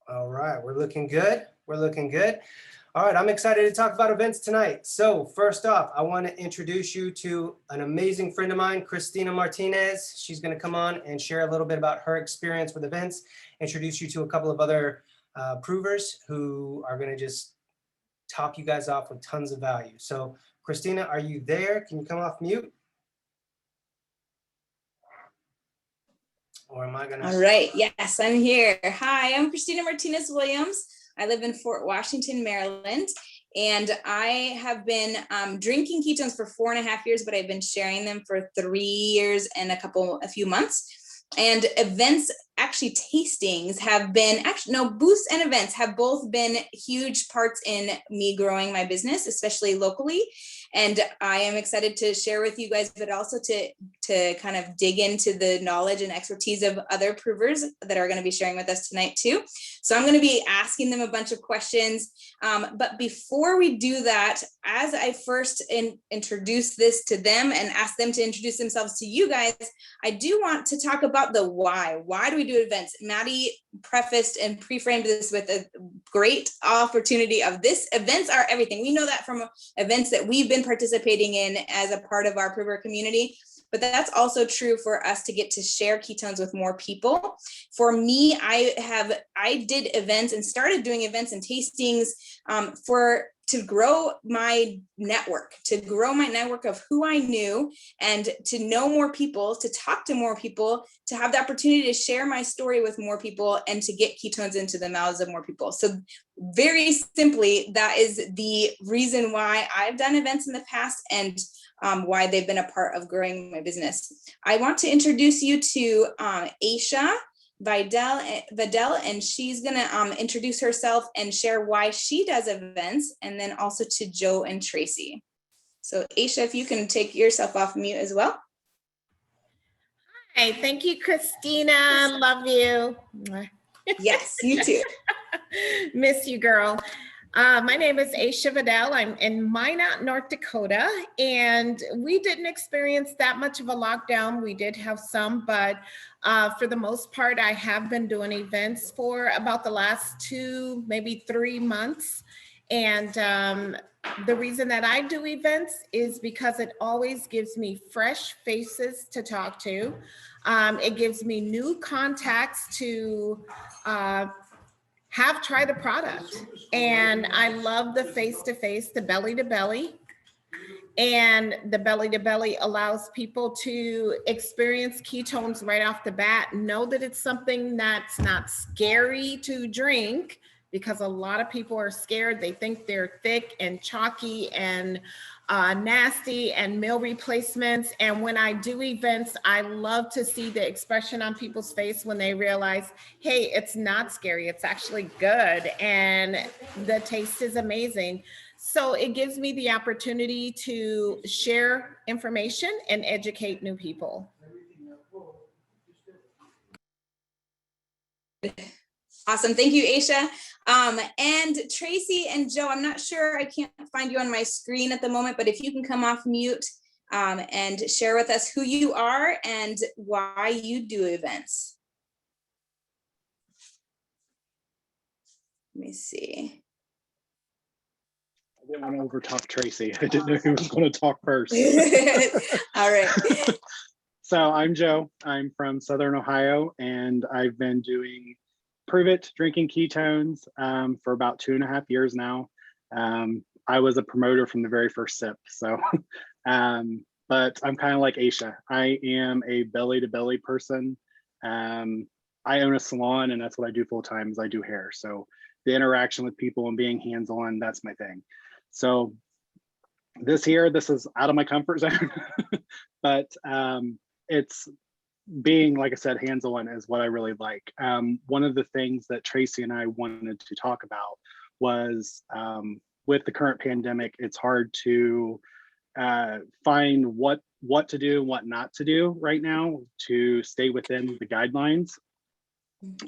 All right, we're looking good. We're looking good. All right, I'm excited to talk about events tonight. So first off, I want to introduce you to an amazing friend of mine, Christina Martinez. She's going to come on and share a little bit about her experience with events, introduce you to a couple of other provers who are going to just top you guys off with tons of value. So Christina, are you there? Can you come off mute? Or am I gonna? All right, yes, I'm here. Hi, I'm Christina Martinez Williams. I live in Fort Washington, Maryland, and I have been drinking ketones for 4.5 years, but I've been sharing them for 3 years and a few months. And events, actually tastings have been, booths and events have both been huge parts in me growing my business, especially locally. And I am excited to share with you guys, but also to kind of dig into the knowledge and expertise of other provers that are going to be sharing with us tonight too. So I'm going to be asking them a bunch of questions. But before we do that, as I first introduce this to them and ask them to introduce themselves to you guys, I do want to talk about the why. Why do we do events? Maddie prefaced and pre-framed this with a great opportunity of this. Events are everything. We know that from events that we've been participating in as a part of our prover community. But that's also true for us to get to share ketones with more people. For me, I did events and started doing events and tastings to grow my network, of who I knew and to know more people, to talk to more people, to have the opportunity to share my story with more people and to get ketones into the mouths of more people. So very simply, that is the reason why I've done events in the past and why they've been a part of growing my business. I want to introduce you to Aisha Vidal, and she's gonna introduce herself and share why she does events, and then also to Joe and Tracy. So Aisha, if you can take yourself off mute as well. Hi, thank you, Christina. Love you. Yes, you too. Miss you, girl. My name is Aisha Vidal. I'm in Minot, North Dakota, and we didn't experience that much of a lockdown. We did have some, but for the most part, I have been doing events for about the last 2, maybe 3 months. And the reason that I do events is because it always gives me fresh faces to talk to. It gives me new contacts to have tried the product. And I love the face-to-face, the belly-to-belly. And the belly-to-belly allows people to experience ketones right off the bat, know that it's something that's not scary to drink, because a lot of people are scared. They think they're thick and chalky and nasty and meal replacements. And when I do events, I love to see the expression on people's face when they realize, hey, it's not scary, it's actually good, and the taste is amazing. So it gives me the opportunity to share information and educate new people. Awesome. Thank you, Aisha. And Tracy and Joe, I'm not sure, I can't find you on my screen at the moment, but if you can come off mute and share with us who you are and why you do events. Let me see. I didn't want to overtalk Tracy. I didn't know who was going to talk first. All right. So I'm Joe. I'm from Southern Ohio, and I've been doing Pruvit, drinking ketones, for about 2.5 years now. I was a promoter from the very first sip. So, but I'm kind of like Aisha. I am a belly-to-belly person. I own a salon, and that's what I do full time, is I do hair. So the interaction with people and being hands-on, that's my thing. So this is out of my comfort zone, but it's being, like I said, hands-on is what I really like. One of the things that Tracy and I wanted to talk about was with the current pandemic, it's hard to find what to do and what not to do right now to stay within the guidelines.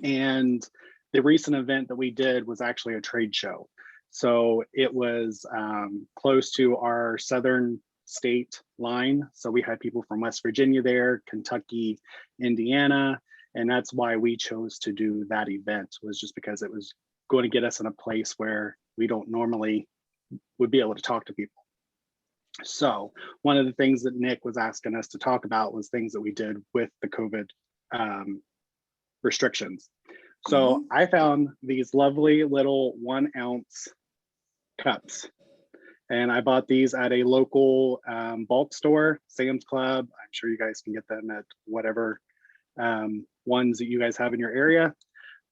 And the recent event that we did was actually a trade show. So it was close to our southern state line. So we had people from West Virginia there, Kentucky, Indiana, And that's why we chose to do that event, was just because it was going to get us in a place where we don't normally would be able to talk to people. So one of the things that Nick was asking us to talk about was things that we did with the COVID restrictions. So I found these lovely little 1 ounce cups, and I bought these at a local bulk store, Sam's Club. I'm sure you guys can get them at whatever ones that you guys have in your area,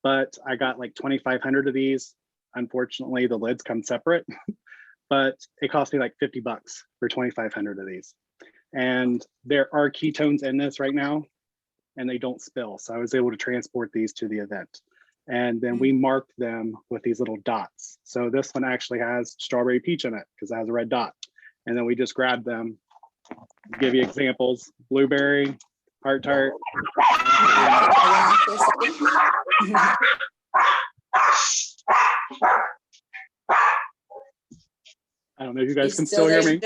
but I got like 2,500 of these. Unfortunately, the lids come separate, but it cost me like 50 bucks for 2,500 of these. And there are ketones in this right now, and they don't spill. So I was able to transport these to the event. And then we marked them with these little dots. So this one actually has strawberry peach in it because it has a red dot. And then we just grabbed them, give you examples, blueberry, heart tart. I don't know if you guys can still hear me.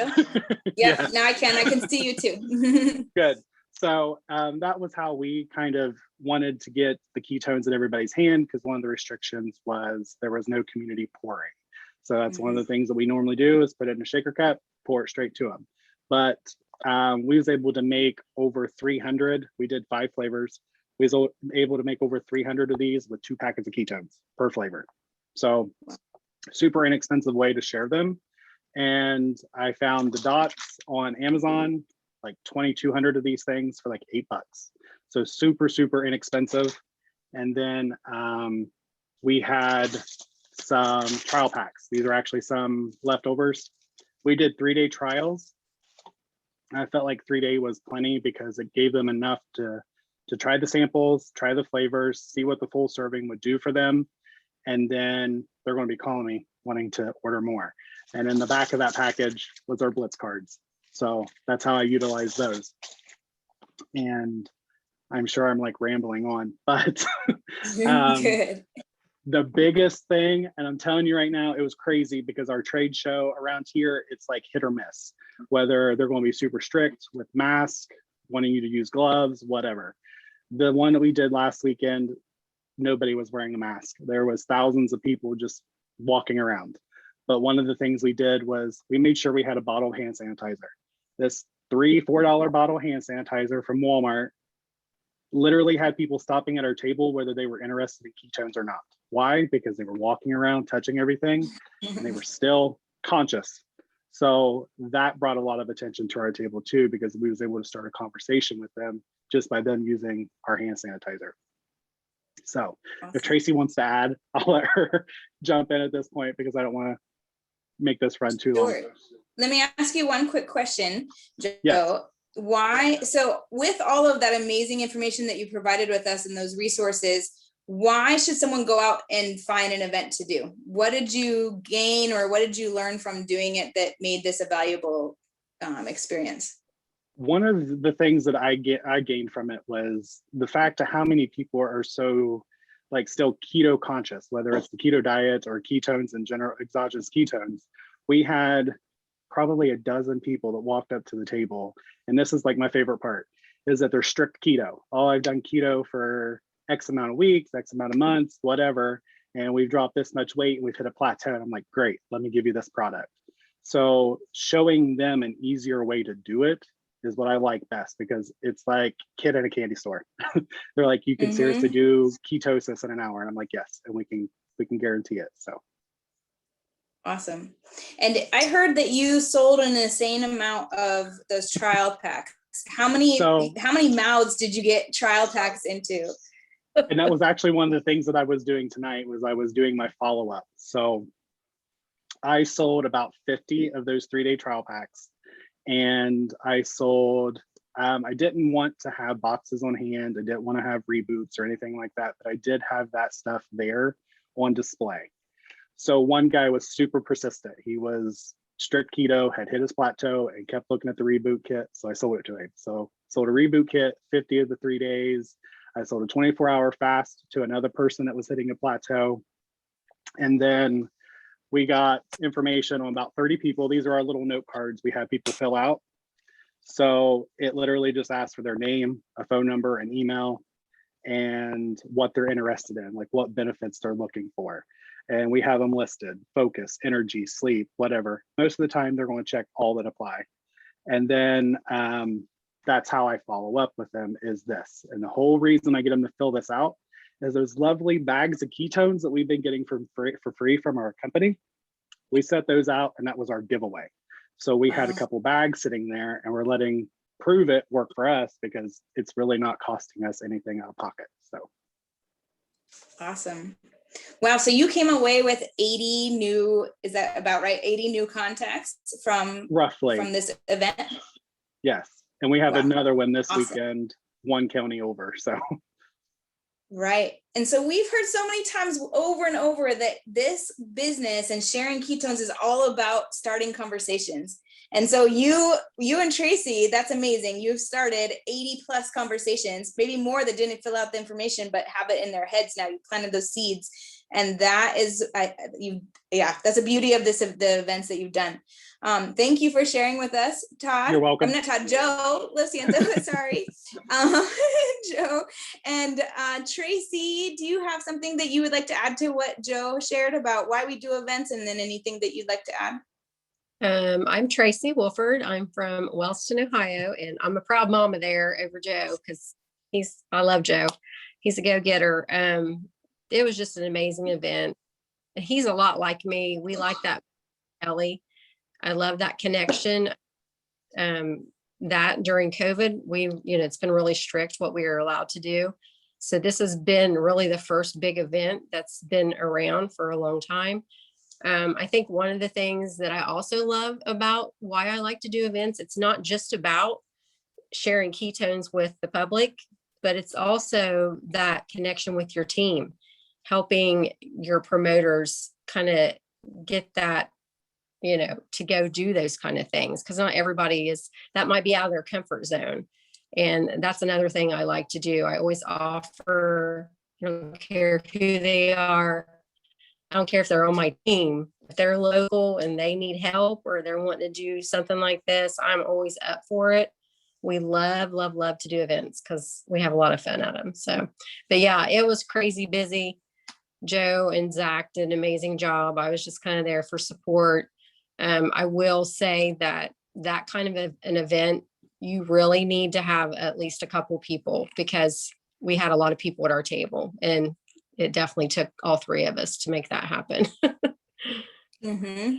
Yeah, now I can see you too. Good. So that was how we kind of wanted to get the ketones in everybody's hand, because one of the restrictions was there was no community pouring. So that's one of the things that we normally do, is put it in a shaker cup, pour it straight to them. But we was able to make over 300. We did 5 flavors. We was able to make over 300 of these with 2 packets of ketones per flavor. So super inexpensive way to share them. And I found the dots on Amazon, like 2,200 of these things for like $8. So super, super inexpensive. And then we had some trial packs. These are actually some leftovers. We did 3-day trials. I felt like 3-day was plenty because it gave them enough to try the samples, try the flavors, see what the full serving would do for them. And then they're going to be calling me wanting to order more. And in the back of that package was our Blitz cards. So that's how I utilize those. And I'm sure I'm like rambling on, but Good. the biggest thing, and I'm telling you right now, it was crazy because our trade show around here, it's like hit or miss, whether they're going to be super strict with masks, wanting you to use gloves, whatever. The one that we did last weekend, nobody was wearing a mask. There was thousands of people just walking around. But one of the things we did was we made sure we had a bottle of hand sanitizer. This $3-4 bottle of hand sanitizer from Walmart literally had people stopping at our table whether they were interested in ketones or not. Why? Because they were walking around, touching everything, and they were still conscious. So that brought a lot of attention to our table too, because we was able to start a conversation with them just by them using our hand sanitizer. So if Tracy wants to add, I'll let her jump in at this point because I don't want to make this run too long. Let me ask you one quick question, Joe. Yes. Why, so with all of that amazing information that you provided with us and those resources, why should someone go out and find an event to do? What did you gain or what did you learn from doing it that made this a valuable experience? One of the things that I gained from it was the fact of how many people are so like still keto conscious, whether it's the keto diet or ketones in general, exogenous ketones. We had probably a dozen people that walked up to the table. And this is like my favorite part, is that they're strict keto. Oh, I've done keto for X amount of weeks, X amount of months, whatever. And we've dropped this much weight and we've hit a plateau. And I'm like, great, let me give you this product. So showing them an easier way to do it is what I like best, because it's like kid in a candy store. They're like, you can seriously do ketosis in an hour. And I'm like, yes, and we can guarantee it. So. Awesome. And I heard that you sold an insane amount of those trial packs. How many mouths did you get trial packs into? And that was actually one of the things that I was doing tonight, was I was doing my follow-up. So I sold about 50 of those 3-day trial packs. And I sold, I didn't want to have boxes on hand. I didn't want to have reboots or anything like that, but I did have that stuff there on display. So one guy was super persistent. He was strict keto, had hit his plateau and kept looking at the reboot kit. So I sold it to him. So sold a reboot kit, 50 of the 3 days. I sold a 24-hour fast to another person that was hitting a plateau. And then we got information on about 30 people. These are our little note cards we have people fill out. So it literally just asks for their name, a phone number, an email. and what they're interested in, like what benefits they're looking for. And we have them listed: focus, energy, sleep, whatever. Most of the time they're going to check all that apply. And then that's how I follow up with them, is this. And the whole reason I get them to fill this out is those lovely bags of ketones that we've been getting for free from our company. We set those out, and that was our giveaway. So we had a couple bags sitting there, and we're letting Pruvit work for us because it's really not costing us anything out of pocket. So Awesome. Wow. So you came away with 80 new, is that about right? 80 new contacts from roughly this event? Yes. And we have Wow. another one this Awesome. weekend, one county over. So Right. And so we've heard so many times over and over that this business and sharing ketones is all about starting conversations. And so you and Tracy, that's amazing. You've started 80 plus conversations, maybe more that didn't fill out the information, but have it in their heads now. You planted those seeds. And that is, that's the beauty of the events that you've done. Thank you for sharing with us, Todd. You're welcome. I'm not Todd, Joe Lociento, sorry. Joe. And Tracy, do you have something that you would like to add to what Joe shared about why we do events, and then anything that you'd like to add? I'm Tracy Wolford. I'm from Wellston, Ohio, and I'm a proud mama there over Joe because I love Joe. He's a go-getter. It was just an amazing event. And he's a lot like me. We like that, Ellie. I love that connection. That during COVID, it's been really strict what we are allowed to do. So this has been really the first big event that's been around for a long time. I think one of the things that I also love about why I like to do events, it's not just about sharing ketones with the public, but it's also that connection with your team, helping your promoters kind of get that, to go do those kind of things. Because not everybody that might be out of their comfort zone. And that's another thing I like to do. I always offer, I don't care who they are. I don't care if they're on my team. If they're local and they need help or they're wanting to do something like this, I'm always up for it. We love, love, love to do events because we have a lot of fun at them. So, but yeah, it was crazy busy. Joe and Zach did an amazing job. I was just kind of there for support. I will say that kind of an event, you really need to have at least a couple people because we had a lot of people at our table, and it definitely took all three of us to make that happen. Mm-hmm.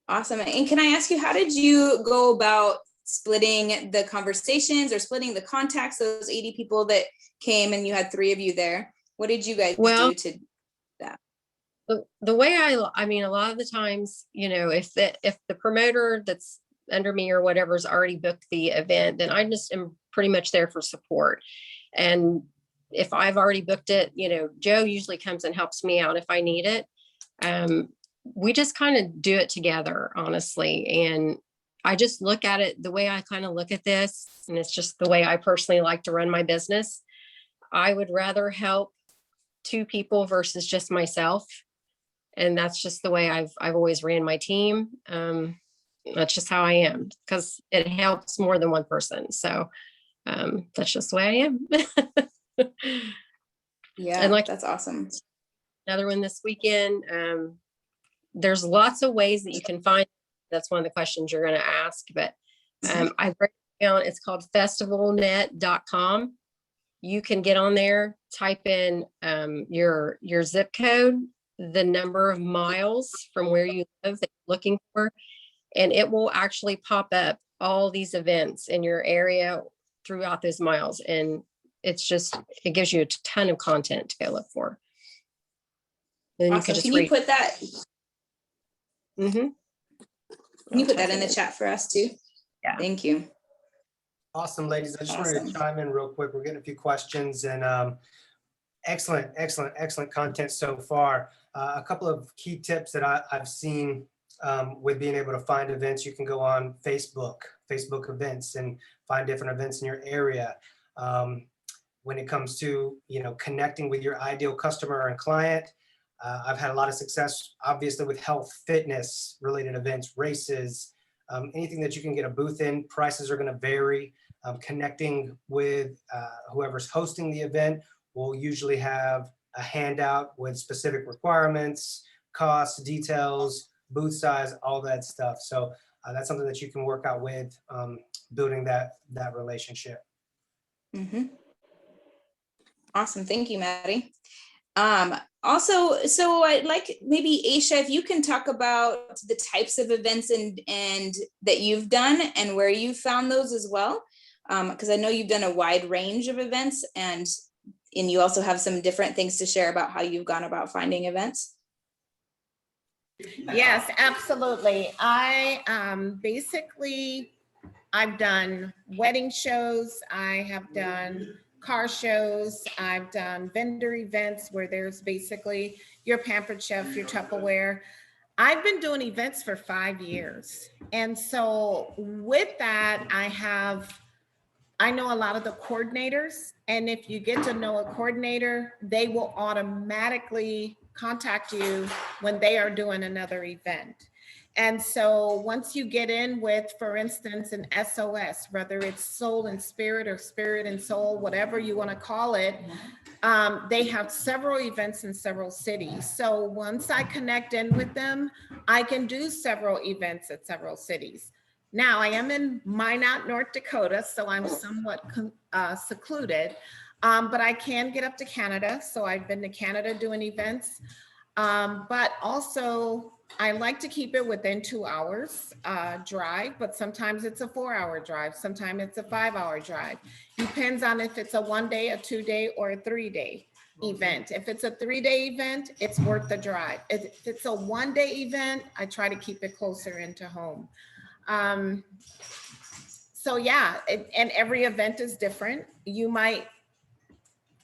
Awesome. And can I ask you, how did you go about splitting the conversations or splitting the contacts, those 80 people that came and you had 3 of you there? What did you guys do to that? The way I mean, a lot of the times, if the promoter that's under me or whatever's already booked the event, then I just am pretty much there for support. And if I've already booked it, Joe usually comes and helps me out if I need it. We just kind of do it together, honestly. And I just look at it the way I kind of look at this. And it's just the way I personally like to run my business. I would rather help 2 people versus just myself. And that's just the way I've always ran my team. That's just how I am because it helps more than one person. So that's just the way I am. Yeah, and that's awesome. Another one this weekend. There's lots of ways that you can find. That's one of the questions you're going to ask, but I break it down. It's called festivalnet.com. You can get on there, type in your zip code, the number of miles from where you live that you're looking for, and it will actually pop up all these events in your area throughout those miles. And it gives you a ton of content to go look for. Then awesome. Can you put that? Mm-hmm. Can you put that in the chat for us too? Yeah. Thank you. Awesome, ladies. I just wanted to chime in real quick. We're getting a few questions, and excellent content so far. A couple of key tips that I've seen with being able to find events. You can go on Facebook events, and find different events in your area. When it comes to connecting with your ideal customer and client, I've had a lot of success, obviously, with health, fitness related events, races, anything that you can get a booth in. Prices are going to vary. connecting with whoever's hosting the event. We'll usually have a handout with specific requirements, costs, details, booth size, all that stuff. So that's something that you can work out with building that relationship. Mm-hmm. Awesome. Thank you, Maddie. Also, so I'd like maybe Aisha, if you can talk about the types of events and that you've done and where you found those as well. Because I know you've done a wide range of events and you also have some different things to share about how you've gone about finding events. Yes, absolutely. I've done wedding shows, I have done car shows, I've done vendor events where there's basically your Pampered Chef, your Tupperware. I've been doing events for 5 years. And so with that, I know a lot of the coordinators, and if you get to know a coordinator, they will automatically contact you when they are doing another event. And so once you get in with, for instance, an SOS, whether it's Soul and Spirit or Spirit and Soul, whatever you want to call it, they have several events in several cities. So once I connect in with them, I can do several events at several cities. Now I am in Minot, North Dakota, so I'm somewhat secluded, but I can get up to Canada. So I've been to Canada doing events, but also I like to keep it within 2 hours drive, but sometimes it's a 4-hour drive. Sometimes it's a 5-hour drive. Depends on if it's a 1-day, a 2-day, or a 3-day event. If it's a 3-day event, it's worth the drive. If it's a 1-day event, I try to keep it closer into home. So yeah, and every event is different. You might,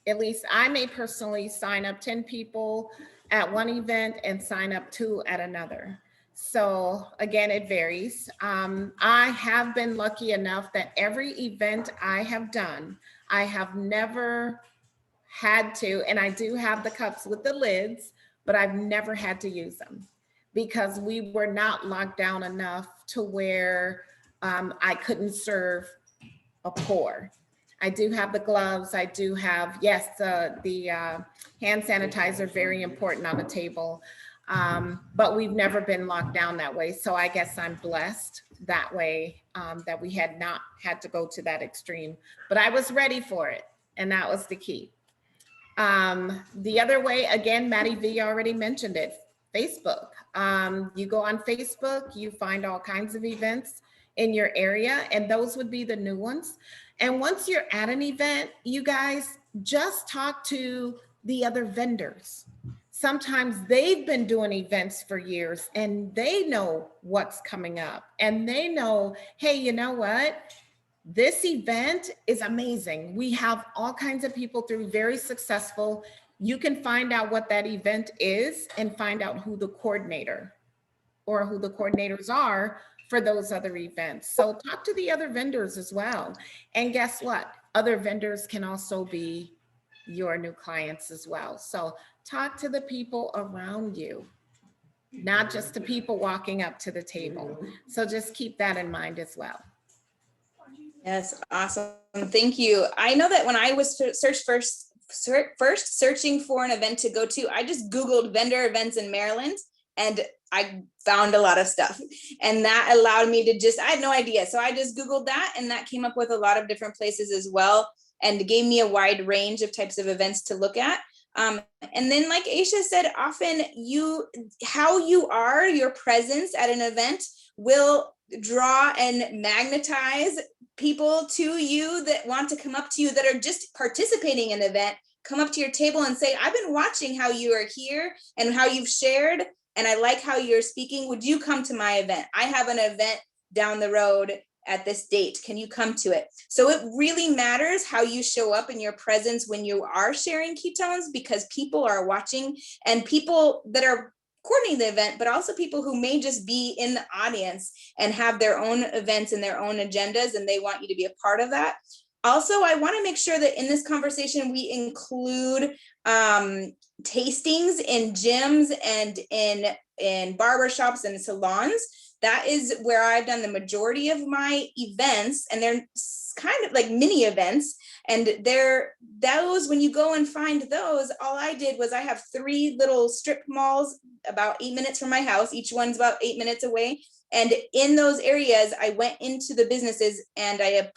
at least I may personally sign up 10 people at one event and sign up 2 at another. So again, it varies. I have been lucky enough that every event I have done, I have never had to, and I do have the cups with the lids, but I've never had to use them because we were not locked down enough to where I couldn't serve a pour. I do have the gloves. I do have, yes, the hand sanitizer, very important on the table. But we've never been locked down that way. So I guess I'm blessed that way, that we had not had to go to that extreme, but I was ready for it. And that was the key. The other way, again, Maddie V already mentioned it, Facebook. You go on Facebook, you find all kinds of events in your area, and those would be the new ones. And once you're at an event, you guys just talk to the other vendors. Sometimes they've been doing events for years and they know what's coming up and they know, hey, you know what? This event is amazing. We have all kinds of people through, very successful. You can find out what that event is and find out who the coordinator or who the coordinators are for those other events. So talk to the other vendors as well. And guess what? Other vendors can also be your new clients as well. So talk to the people around you, not just the people walking up to the table. So just keep that in mind as well. Yes, awesome. Thank you. I know that when I was first searching for an event to go to, I just Googled vendor events in Maryland and I found a lot of stuff. And that allowed me to I had no idea. So I just Googled that and that came up with a lot of different places as well and gave me a wide range of types of events to look at. And then like Aisha said, often how you are, your presence at an event will draw and magnetize people to you that want to come up to you that are just participating in an event, come up to your table and say, I've been watching how you are here and how you've shared, and I like how you're speaking. Would you come to my event? I have an event down the road at this date. Can you come to it? So it really matters how you show up in your presence when you are sharing ketones, because people are watching, and people that are coordinating the event, but also people who may just be in the audience and have their own events and their own agendas, and they want you to be a part of that. Also, I want to make sure that in this conversation, we include tastings in gyms and in barbershops and salons. That is where I've done the majority of my events, and they're kind of like mini events. And those, when you go and find those, all I did was I have 3 little strip malls about 8 minutes from my house. Each one's about 8 minutes away. And in those areas, I went into the businesses and I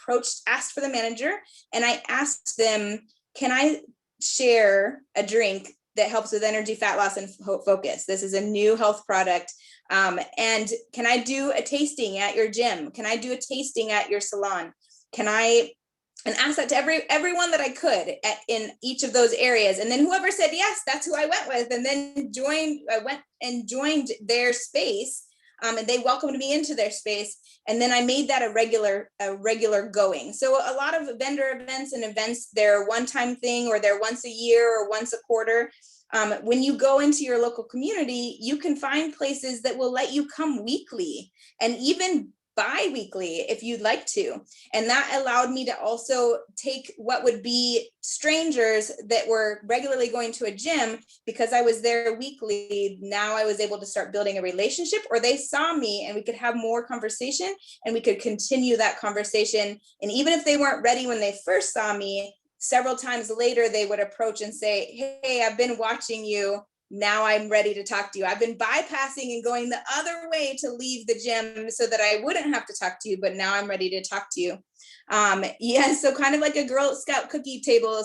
asked for the manager, and I asked them, can I share a drink that helps with energy, fat loss, and focus? This is a new health product. And can I do a tasting at your gym? Can I do a tasting at your salon? And ask that to everyone that I could in each of those areas. And then whoever said yes, that's who I went with. And then I went and joined their space. And they welcomed me into their space. And then I made that a regular going. So a lot of vendor events and events, they're a one-time thing, or they're once a year or once a quarter. When you go into your local community, you can find places that will let you come weekly and even bi-weekly if you'd like to. And that allowed me to also take what would be strangers that were regularly going to a gym, because I was there weekly. Now I was able to start building a relationship, or they saw me and we could have more conversation and we could continue that conversation. And even if they weren't ready when they first saw me, several times later, they would approach and say, hey, I've been watching you. Now I'm ready to talk to you. I've been bypassing and going the other way to leave the gym so that I wouldn't have to talk to you, but now I'm ready to talk to you. Yeah, so kind of like a Girl Scout cookie table,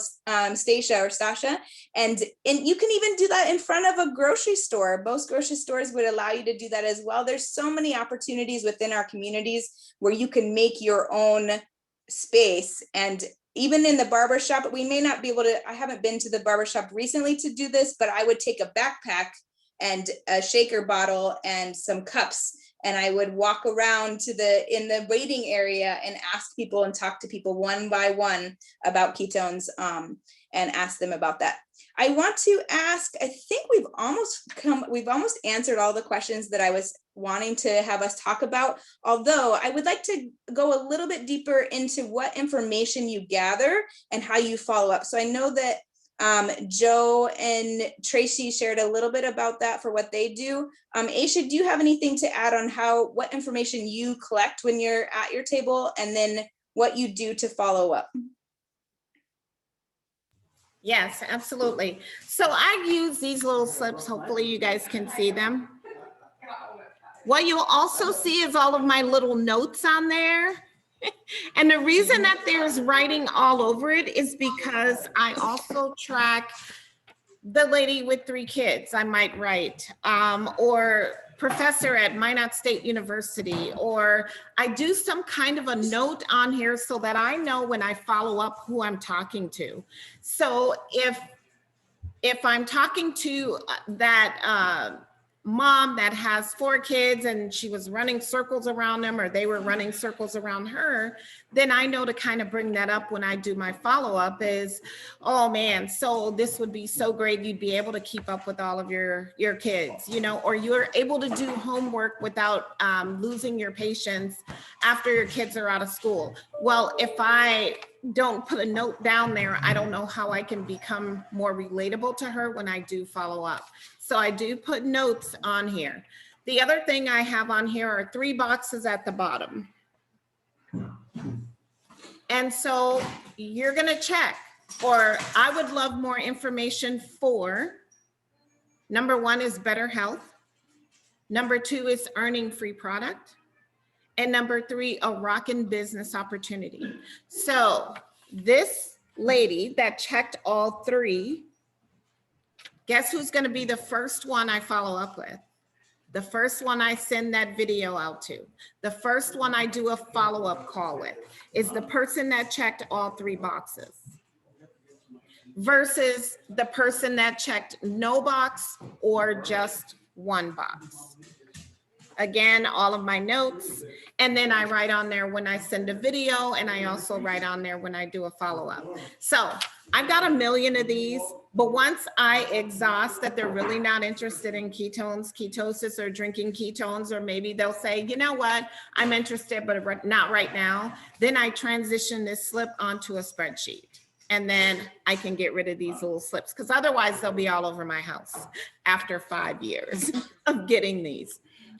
Stacia or Stasha. And you can even do that in front of a grocery store. Most grocery stores would allow you to do that as well. There's so many opportunities within our communities where you can make your own space. And even in the barbershop, we may not be able to, I haven't been to the barbershop recently to do this, but I would take a backpack and a shaker bottle and some cups, and I would walk around in the waiting area and ask people and talk to people one by one about ketones, and ask them about that. I want to ask, I think we've almost answered all the questions that I was wanting to have us talk about, although I would like to go a little bit deeper into what information you gather and how you follow up. So I know that Joe and Tracy shared a little bit about that for what they do. Aisha, do you have anything to add on what information you collect when you're at your table, and then what you do to follow up? Yes, absolutely. So I use these little slips. Hopefully you guys can see them. What you'll also see is all of my little notes on there. And the reason that there's writing all over it is because I also track the lady with 3 kids, I might write, or professor at Minot State University, or I do some kind of a note on here so that I know when I follow up who I'm talking to. So if I'm talking to that mom that has 4 kids and she was running circles around them, or they were running circles around her, then I know to kind of bring that up when I do my follow-up is, oh man, so this would be so great. You'd be able to keep up with all of your kids, or you're able to do homework without losing your patience after your kids are out of school. Well, if I don't put a note down there, I don't know how I can become more relatable to her when I do follow up. So I do put notes on here. The other thing I have on here are 3 boxes at the bottom. And so you're gonna check, or I would love more information for, number 1 is better health. Number 2 is earning free product. And number 3, a rockin' business opportunity. So this lady that checked all 3, guess who's going to be the first one I follow up with? The first one I send that video out to, the first one I do a follow-up call with, is the person that checked all 3 boxes versus the person that checked no box or just 1 box. Again, all of my notes, and then I write on there when I send a video, and I also write on there when I do a follow-up. So I've got a million of these, but once I exhaust that they're really not interested in ketones, ketosis, or drinking ketones, or maybe they'll say, you know what, I'm interested, but not right now, then I transition this slip onto a spreadsheet. And then I can get rid of these little slips, because otherwise they'll be all over my house after 5 years of getting these.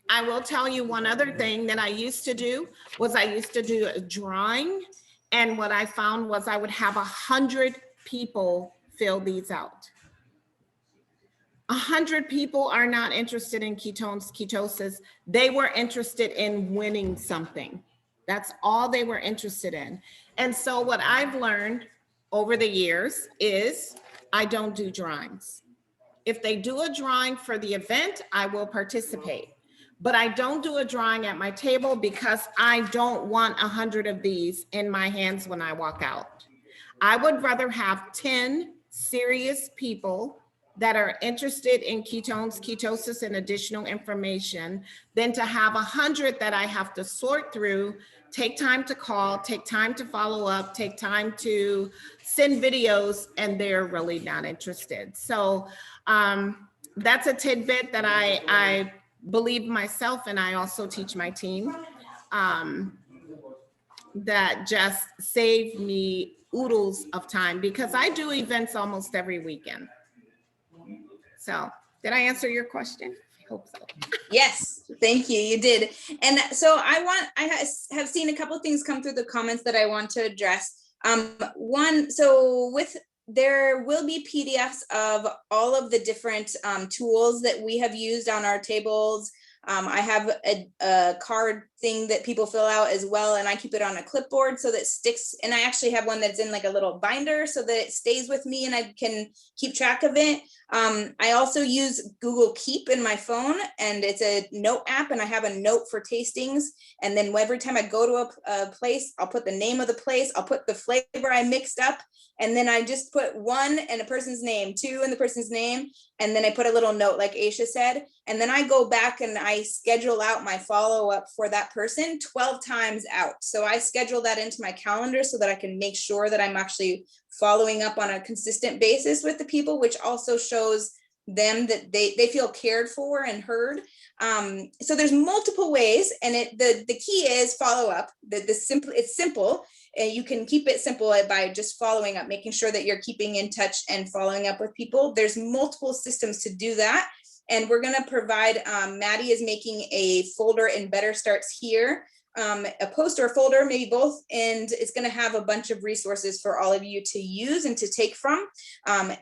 I will tell you one other thing that I used to do was I used to do a drawing. And what I found was I would have 100 people fill these out. 100 people are not interested in ketones, ketosis. They were interested in winning something. That's all they were interested in. And so what I've learned over the years is I don't do drawings. If they do a drawing for the event, I will participate. But I don't do a drawing at my table because I don't want 100 of these in my hands when I walk out. I would rather have 10 serious people that are interested in ketones, ketosis, and additional information than to have 100 that I have to sort through, take time to call, take time to follow up, take time to send videos, and they're really not interested. So that's a tidbit that I believe myself, and I also teach my team, that just saved me oodles of time, because I do events almost every weekend. So did I answer your question? I hope so. Yes, thank you. You did. And so I have seen a couple of things come through the comments that I want to address. One, so there will be PDFs of all of the different tools that we have used on our tables. I have a card thing that people fill out as well, and I keep it on a clipboard so that it sticks. And I actually have one that's in like a little binder so that it stays with me and I can keep track of it. I also use Google Keep in my phone, and it's a note app, and I have a note for tastings. And then every time I go to a place, I'll put the name of the place, I'll put the flavor I mixed up, and then I just put 1 and a person's name, 2 and the person's name, and then I put a little note like Aisha said, and then I go back and I schedule out my follow-up for that person 12 times out. So I schedule that into my calendar so that I can make sure that I'm actually following up on a consistent basis with the people, which also shows them that they feel cared for and heard. So there's multiple ways, and the key is follow up. It's simple. You can keep it simple by just following up, making sure that you're keeping in touch and following up with people. There's multiple systems to do that. And we're going to provide, Maddie is making a folder in Better Starts Here, a poster folder, maybe both, and it's going to have a bunch of resources for all of you to use and to take from,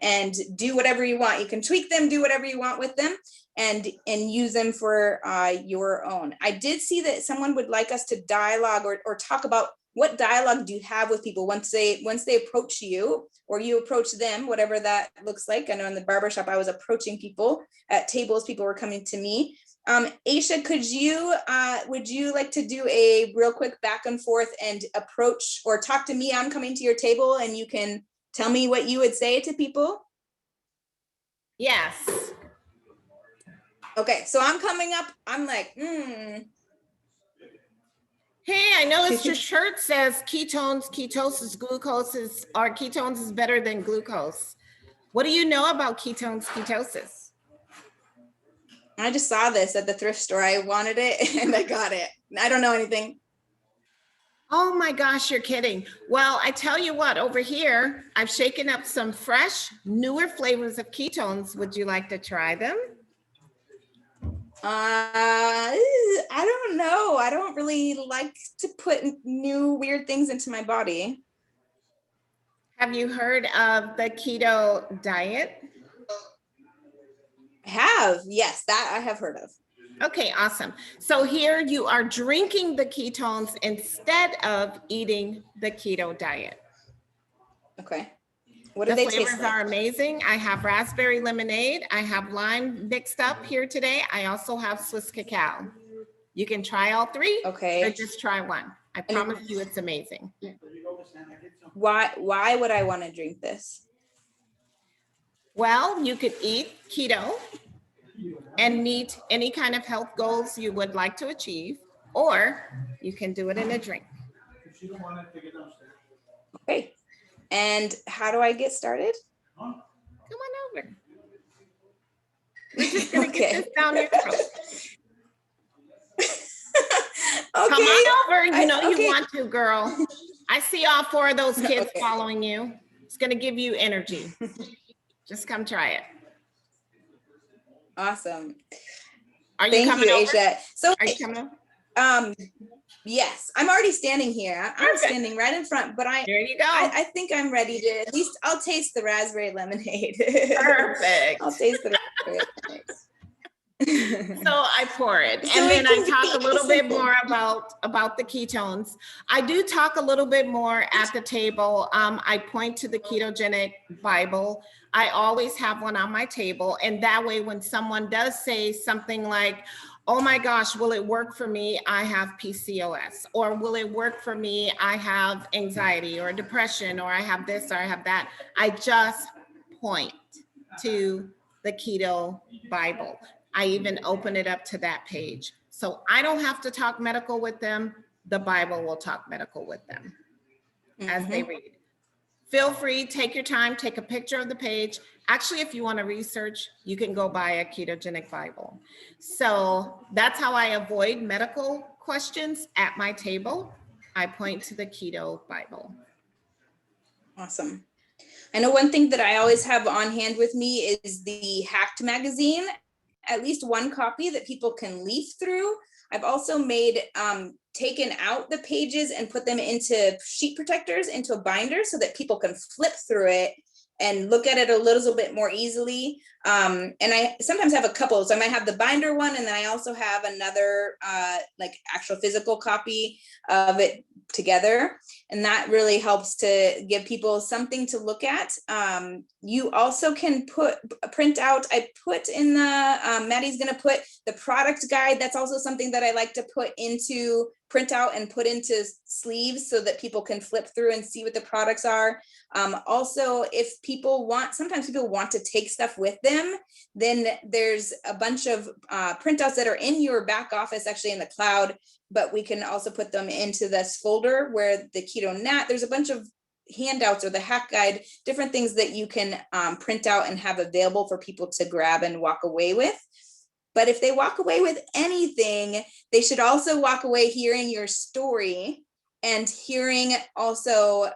and do whatever you want. You can tweak them, do whatever you want with them, and use them for your own. I did see that someone would like us to dialogue or talk about what dialogue do you have with people once they approach you or you approach them, whatever that looks like. I know in the barbershop, I was approaching people at tables, people were coming to me. Aisha, would you like to do a real quick back and forth and approach or talk to me? I'm coming to your table and you can tell me what you would say to people. Yes. Okay, so I'm coming up, I'm like, Hey, I noticed your shirt says ketones, ketosis, or ketones is better than glucose. What do you know about ketones, ketosis? I just saw this at the thrift store. I wanted it and I got it. I don't know anything. Oh my gosh, you're kidding. Well, I tell you what, over here, I've shaken up some fresh, newer flavors of ketones. Would you like to try them? I don't know. I don't really like to put new weird things into my body. Have you heard of the keto diet? I have, yes, that I have heard of. Okay, awesome. So here you are drinking the ketones instead of eating the keto diet. Okay. What do The they taste flavors like? are amazing. I have raspberry lemonade. I have lime mixed up here today. I also have Swiss cacao. You can try all 3, Okay. or just try one. I promise you it's amazing. Why would I want to drink this? Well, you could eat keto and meet any kind of health goals you would like to achieve, or you can do it in a drink. Okay. And how do I get started? Come on over. We're just gonna get this down your throat. Okay. Come on over. You know you okay. want to, girl. I see all 4 of those kids following you. It's going to give you energy. Just come try it. Awesome. Are you Thank coming you, over? Aisha. So, Are you coming? yes, I'm already standing here. I'm Perfect. standing right in front, but There you go. I think I'm ready to, at least I'll taste the raspberry lemonade. Perfect. I'll taste the raspberry lemonade. So I pour it, So and it then I can talk a be little bit simple. more about the ketones. I do talk a little bit more at the table. I point to the ketogenic Bible. I always have one on my table, and that way, when someone does say something like, "Oh my gosh, will it work for me? I have PCOS," or "Will it work for me? I have anxiety or depression, or I have this or I have that," I just point to the keto Bible. I even open it up to that page. So I don't have to talk medical with them. The Bible will talk medical with them as they read. Feel free, take your time, take a picture of the page. Actually, if you want to research, you can go buy a ketogenic Bible. So that's how I avoid medical questions at my table. I point to the keto Bible. Awesome. I know one thing that I always have on hand with me is the Hacked magazine, at least one copy that people can leaf through. I've also made, taken out the pages and put them into sheet protectors, into a binder, so that people can flip through it and look at it a little bit more easily. And I sometimes have a couple, so I might have the binder one, and then I also have another like actual physical copy of it together, and that really helps to give people something to look at. You also can print out, I put in the, Maddie's gonna put the product guide. That's also something that I like to print out and put into sleeves so that people can flip through and see what the products are. Also, if people want, sometimes people want to take stuff with them, then there's a bunch of printouts that are in your back office, actually in the cloud, but we can also put them into this folder where the keto nat, there's a bunch of handouts or the hack guide, different things that you can print out and have available for people to grab and walk away with. But if they walk away with anything, they should also walk away hearing your story and hearing also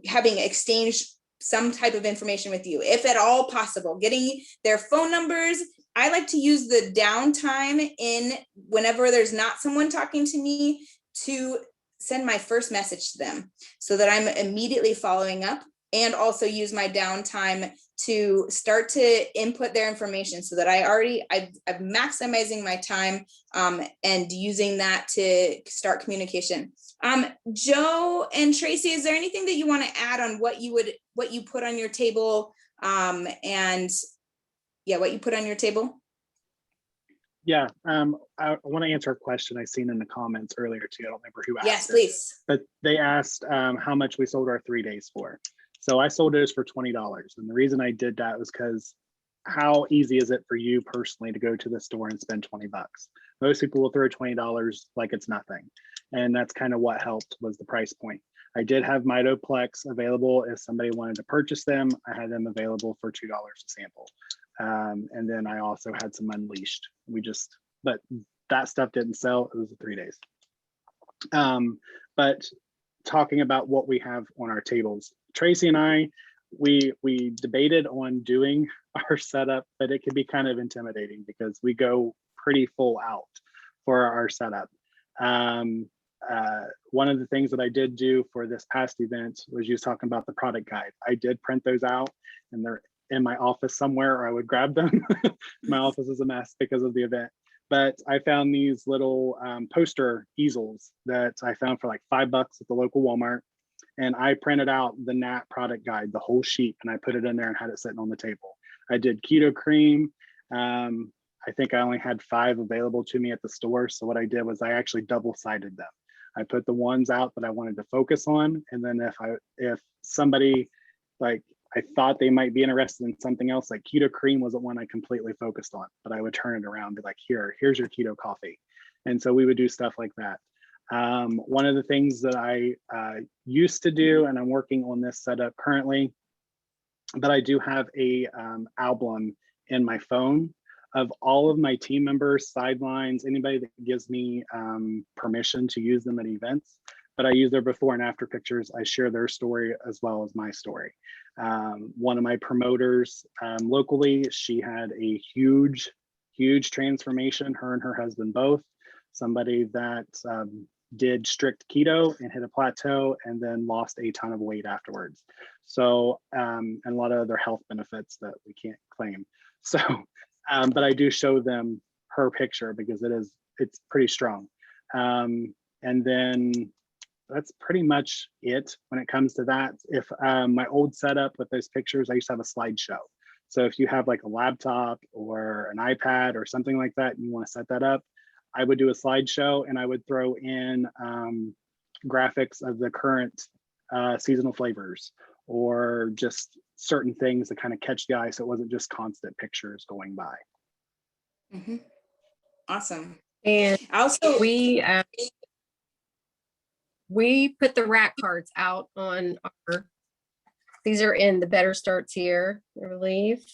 having exchanged some type of information with you, if at all possible, getting their phone numbers. I like to use the downtime in whenever there's not someone talking to me to send my first message to them so that I'm immediately following up, and also use my downtime to start to input their information so that I'm maximizing my time and using that to start communication. Joe and Tracy, is there anything that you want to add on what you put on your table what you put on your table? Yeah, I want to answer a question I seen in the comments earlier too. I don't remember who asked Yes, it, please. but they asked how much we sold our 3 days for. So I sold those for $20. And the reason I did that was because how easy is it for you personally to go to the store and spend 20 bucks? Most people will throw $20 like it's nothing. And that's kind of what helped, was the price point. I did have Mitoplex available if somebody wanted to purchase them. I had them available for $2 a sample. And then I also had some Unleashed. But that stuff didn't sell. It was 3 days. But talking about what we have on our tables, Tracy and I, we debated on doing our setup, but it could be kind of intimidating because we go pretty full out for our setup. One of the things that I did do for this past event was you was talking about the product guide. I did print those out, and they're in my office somewhere, or I would grab them. My office is a mess because of the event. But I found these little poster easels that I found for like $5 at the local Walmart. And I printed out the NAT product guide, the whole sheet, and I put it in there and had it sitting on the table. I did keto cream. I think I only had 5 available to me at the store. So what I did was I actually double-sided them. I put the ones out that I wanted to focus on. And then if somebody, like, I thought they might be interested in something else, like keto cream wasn't one I completely focused on, but I would turn it around and be like, here's your keto coffee. And so we would do stuff like that. One of the things that I used to do, and I'm working on this setup currently, but I do have a album in my phone of all of my team members, sidelines, anybody that gives me permission to use them at events. but I use their before and after pictures. I share their story as well as my story. One of my promoters locally, she had a huge transformation, her and her husband both. Somebody that did strict keto and hit a plateau and then lost a ton of weight afterwards. So, and a lot of other health benefits that we can't claim. So, but I do show them her picture because it's pretty strong. And then that's pretty much it when it comes to that. If my old setup with those pictures, I used to have a slideshow. So if you have like a laptop or an iPad or something like that, and you want to set that up, I would do a slideshow and I would throw in graphics of the current seasonal flavors or just certain things that kind of catch the eye. So it wasn't just constant pictures going by. Mm-hmm. Awesome. And Also, we put the rack cards out on these are in the Better Starts here, I believe.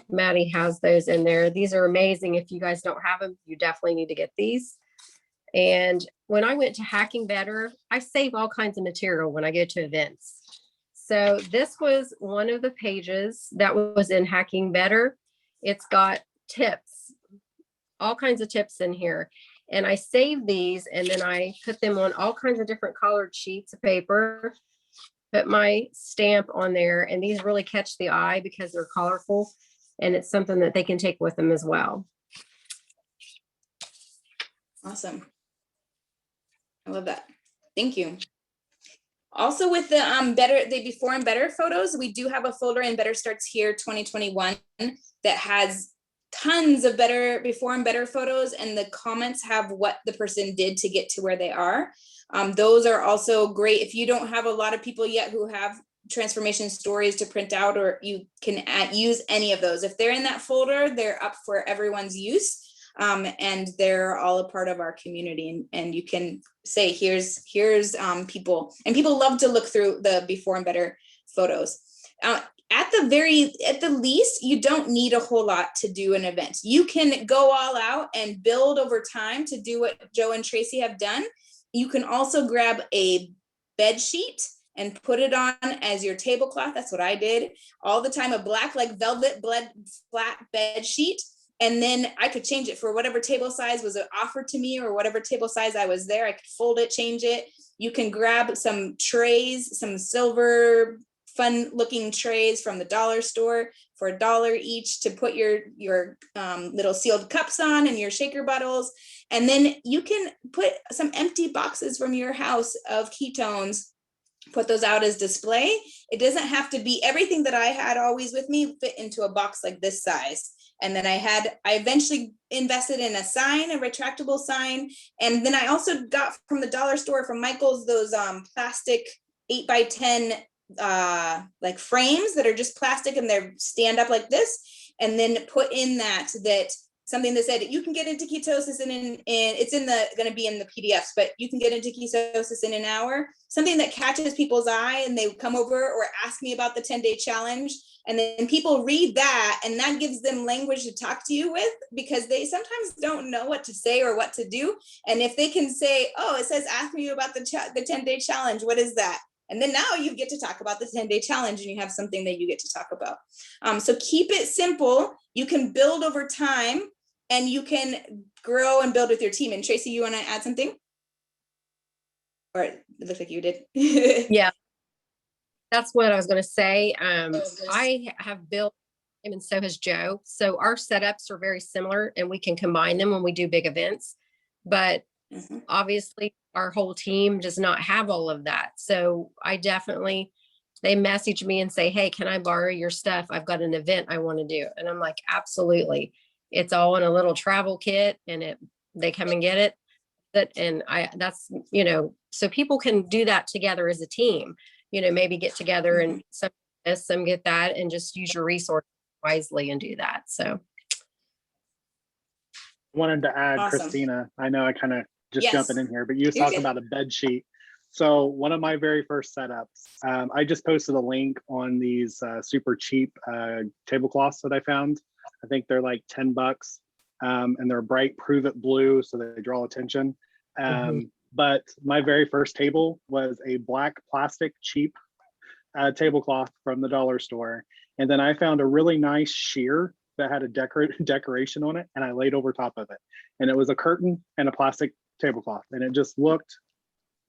Maddie has those in there. These are amazing. If you guys don't have them, you definitely need to get these. And when I went to Hacking Better, I save all kinds of material when I go to events. So this was one of the pages that was in Hacking Better. It's got tips, all kinds of tips in here. And I saved these and then I put them on all kinds of different colored sheets of paper, put my stamp on there, and these really catch the eye because they're colorful and it's something that they can take with them as well. awesome. I love that. Thank you. Also with the before and better photos, we do have a folder in Better Starts Here 2021 that has tons of better before and better photos, and the comments have what the person did to get to where they are. Those are also great if you don't have a lot of people yet who have transformation stories to print out, or you can use any of those. If they're in that folder, they're up for everyone's use. And they're all a part of our community, and you can say, here's people, and people love to look through the before and better photos. At the least, you don't need a whole lot to do an event. You can go all out and build over time to do what Joe and Tracy have done. You can also grab a bed sheet and put it on as your tablecloth. That's what I did all the time, a black like velvet flat bed sheet. And then I could change it for whatever table size was offered to me or whatever table size I was there. I could fold it, change it. You can grab some trays, some silver fun looking trays from the dollar store for $1 each to put your little sealed cups on and your shaker bottles. And then you can put some empty boxes from your house of ketones, put those out as display. It doesn't have to be everything that I had always with me fit into a box like this size. And then I eventually invested in a sign, a retractable sign. And then I also got from the dollar store from Michael's those plastic 8x10 like frames that are just plastic and they're stand up like this. And then put in that something that said you can get into ketosis in it's going to be in the PDFs, but you can get into ketosis in an hour. Something that catches people's eye and they come over or ask me about the 10-day challenge. And then people read that and that gives them language to talk to you with, because they sometimes don't know what to say or what to do. And if they can say, oh, it says, ask me about the 10-day challenge. What is that? And then now you get to talk about the 10-day challenge and you have something that you get to talk about. So keep it simple. You can build over time and you can grow and build with your team. And Tracy, you want to add something? Or it looks like you did. Yeah, that's what I was going to say. I have built, and so has Joe. So our setups are very similar and we can combine them when we do big events. But obviously our whole team does not have all of that. So they message me and say, hey, can I borrow your stuff? I've got an event I want to do. And I'm like, absolutely. It's all in a little travel kit and they come and get it. And so people can do that together as a team, maybe get together and some get that and just use your resources wisely and do that. So. Wanted to add, Awesome. Christina, I know I kind of just jumping in here, but you was You're talking good. about a bed sheet. So one of my very first setups, I just posted a link on these super cheap tablecloths that I found. I think they're like $10, and they're bright Pruvit blue, so they draw attention. But my very first table was a black plastic cheap tablecloth from the dollar store. And then I found a really nice sheer that had a decoration on it, and I laid over top of it. And it was a curtain and a plastic tablecloth, and it just looked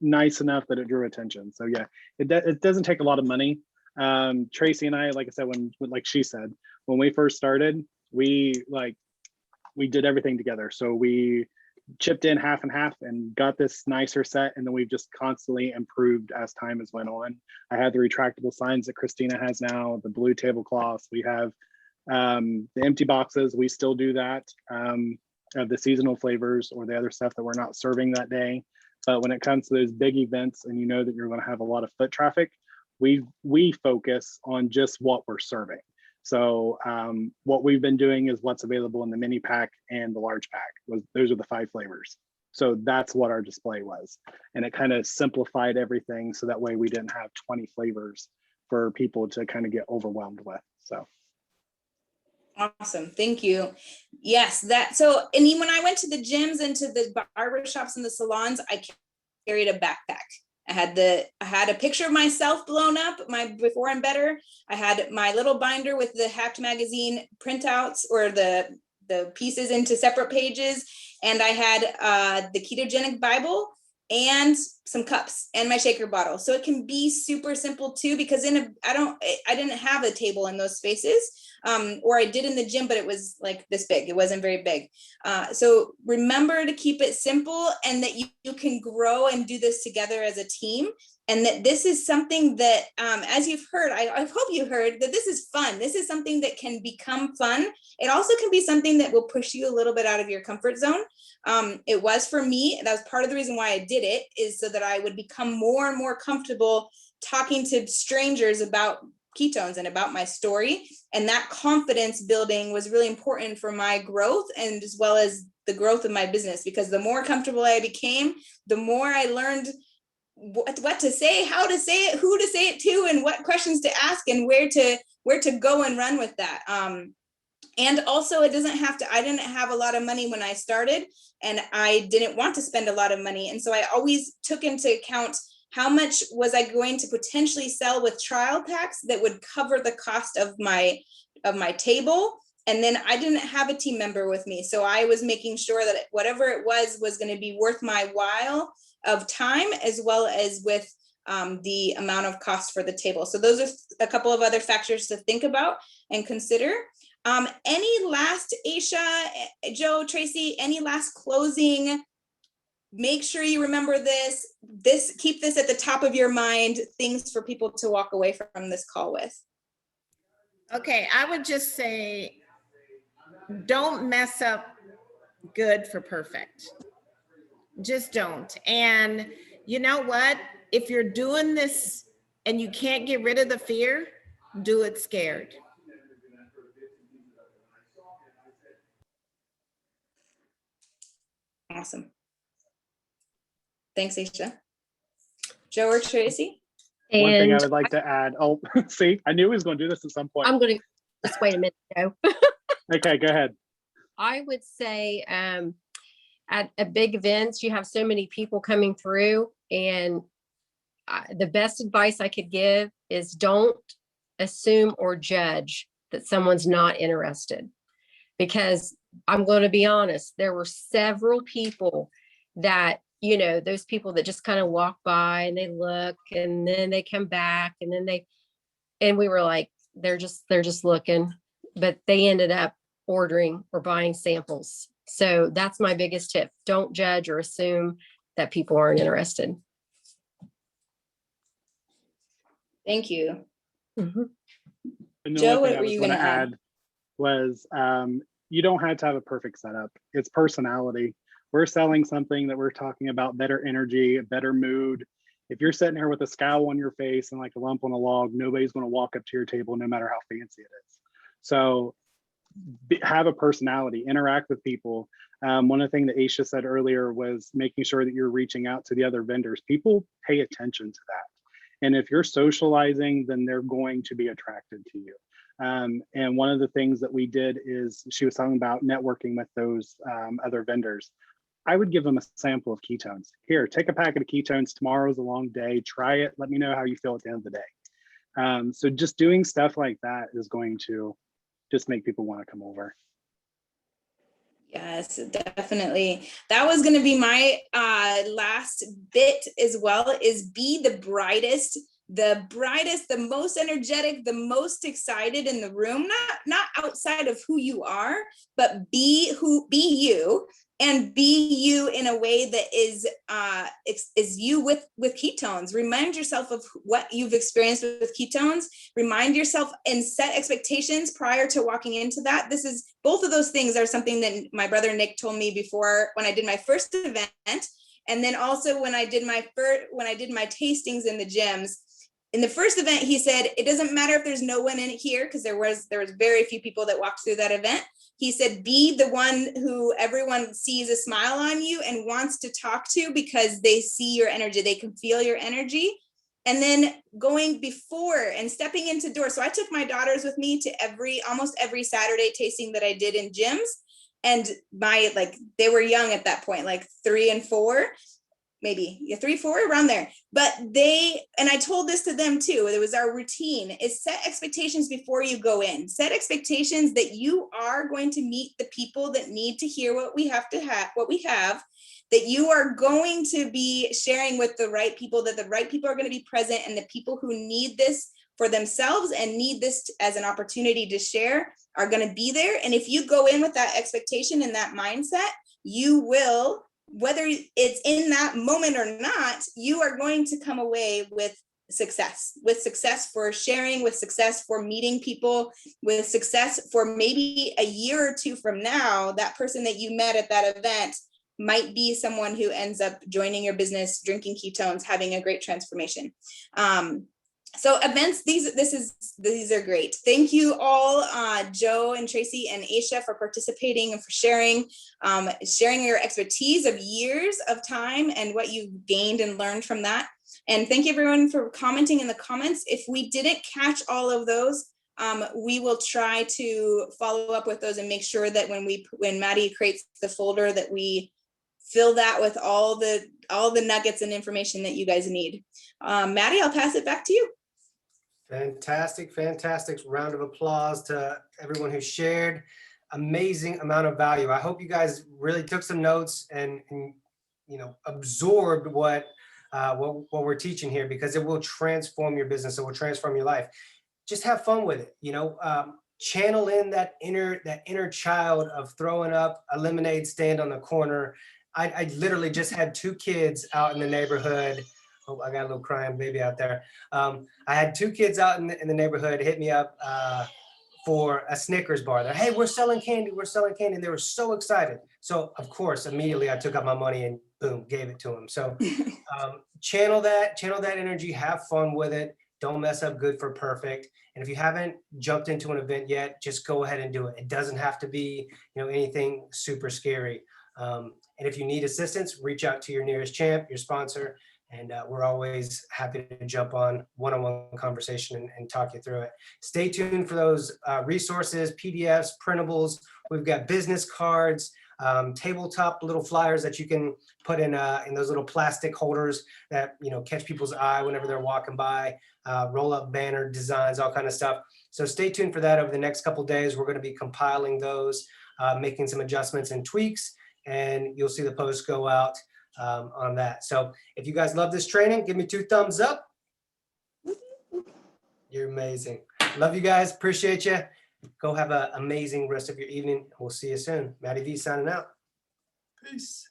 nice enough that it drew attention. So yeah, it doesn't take a lot of money. Tracy and I, like I said, like she said, when we first started, we did everything together. So we chipped in half and half and got this nicer set, and then we've just constantly improved as time has went on. I had the retractable signs that Christina has now, the blue tablecloths. We have the empty boxes. We still do that, of the seasonal flavors or the other stuff that we're not serving that day. But when it comes to those big events and you know that you're going to have a lot of foot traffic, we focus on just what we're serving. So what we've been doing is what's available in the mini pack and the large pack. Those are the 5 flavors. So that's what our display was. And it kind of simplified everything so that way we didn't have 20 flavors for people to kind of get overwhelmed with. So. Awesome. Thank you. Yes, so, and even when I went to the gyms and to the barber shops and the salons, I carried a backpack. I had a picture of myself blown up, my before and better. I had my little binder with the Hacked magazine printouts or the pieces into separate pages. And I had the ketogenic Bible and some cups and my shaker bottle. So it can be super simple too, because I didn't have a table in those spaces. Or I did in the gym, but it was like this big. It wasn't very big. So remember to keep it simple, and that you can grow and do this together as a team. And that this is something that, as you've heard, I hope you heard that this is fun. This is something that can become fun. It also can be something that will push you a little bit out of your comfort zone. It was for me. That was part of the reason why I did it, is so that I would become more and more comfortable talking to strangers about ketones and about my story. And that confidence building was really important for my growth, and as well as the growth of my business, because the more comfortable I became, the more I learned what to say, how to say it, who to say it to, and what questions to ask, and where to go and run with that. And also, I didn't have a lot of money when I started, and I didn't want to spend a lot of money. And so I always took into account how much was I going to potentially sell with trial packs that would cover the cost of my table. And then I didn't have a team member with me. So I was making sure that whatever it was going to be worth my while of time, as well as with the amount of cost for the table. So those are a couple of other factors to think about and consider. Any last, Aisha, Joe, Tracy, any last closing? Make sure you remember this, keep this at the top of your mind, things for people to walk away from this call with. Okay, I would just say, don't mess up good for perfect. Just don't. And you know what? If you're doing this and you can't get rid of the fear, do it scared. Awesome. Thanks, Aisha. Joe or Tracy? One thing I And would like to add, see, I knew he was going to do this at some point. I'm going to just wait a minute, Joe. Okay, go ahead. I would say at big events, you have so many people coming through, and the best advice I could give is don't assume or judge that someone's not interested. Because I'm going to be honest, there were several people that, those people that just kind of walk by and they look and then they come back and we were like, they're just looking, but they ended up ordering or buying samples. So that's my biggest tip. Don't judge or assume that people aren't interested. Thank you. Mm-hmm. And the Joe, only thing what I were was you going to gonna add? add was you don't have to have a perfect setup. It's personality. We're selling something that we're talking about better energy, a better mood. If you're sitting here with a scowl on your face and like a lump on a log, nobody's going to walk up to your table no matter how fancy it is. So have a personality, interact with people. One of the things that Aisha said earlier was making sure that you're reaching out to the other vendors. People pay attention to that. And if you're socializing, then they're going to be attracted to you. And one of the things that we did is she was talking about networking with those other vendors. I would give them a sample of ketones. Here, take a packet of ketones. Tomorrow's a long day. Try it. Let me know how you feel at the end of the day. So just doing stuff like that is going to just make people want to come over. Yes, definitely. That was going to be my last bit as well, is be the brightest, the most energetic, the most excited in the room, not outside of who you are, but be you, and be you in a way that is you with ketones. Remind yourself of what you've experienced with ketones. Remind yourself and set expectations prior to walking into that. This is, both of those things are something that my brother Nick told me before when I did my first event, and then also when I did my tastings in the gyms. In the first event, he said, it doesn't matter if there's no one in here, because there was very few people that walked through that event. He said, be the one who everyone sees a smile on you and wants to talk to, because they see your energy, they can feel your energy. And then going before and stepping into doors. So I took my daughters with me to almost every Saturday tasting that I did in gyms. And they were young at that point, like 3 and 4. Maybe 3, 4 around there. But and I told this to them too, it was our routine, is set expectations before you go in. Set expectations that you are going to meet the people that need to hear what we have, that you are going to be sharing with the right people, that the right people are going to be present, and the people who need this for themselves and need this as an opportunity to share are going to be there. And if you go in with that expectation and that mindset, you will, whether it's in that moment or not, you are going to come away with success for sharing, with success for meeting people, with success for maybe a year or 2 from now, that person that you met at that event might be someone who ends up joining your business, drinking ketones, having a great transformation. So events, these are great. Thank you all, Joe and Tracy and Aisha, for participating and for sharing your expertise of years of time and what you've gained and learned from that. And thank you everyone for commenting in the comments. If we didn't catch all of those, we will try to follow up with those and make sure that when Maddie creates the folder, that we fill that with all the nuggets and information that you guys need. Maddie, I'll pass it back to you. Fantastic. Round of applause to everyone who shared. Amazing amount of value. I hope you guys really took some notes and absorbed what we're teaching here, because it will transform your business. It will transform your life. Just have fun with it. Channel in that inner child of throwing up a lemonade stand on the corner. I literally just had 2 kids out in the neighborhood. Oh, I got a little crying baby out there. I had 2 kids out in the neighborhood hit me up for a Snickers bar. They're, hey, we're selling candy. And they were so excited. So of course, immediately I took out my money and boom, gave it to them. So channel that energy, have fun with it. Don't mess up good for perfect. And if you haven't jumped into an event yet, just go ahead and do it. It doesn't have to be, anything super scary. And if you need assistance, reach out to your nearest champ, your sponsor. And we're always happy to jump on one-on-one conversation and talk you through it. Stay tuned for those resources, PDFs, printables. We've got business cards, tabletop little flyers that you can put in those little plastic holders that catch people's eye whenever they're walking by. Roll-up banner designs, all kind of stuff. So stay tuned for that over the next couple of days. We're going to be compiling those, making some adjustments and tweaks, and you'll see the posts go out on that. So if you guys love this training, give me 2 thumbs up. You're amazing. Love you guys. Appreciate you. Go have an amazing rest of your evening. We'll see you soon. Maddie V signing out. Peace.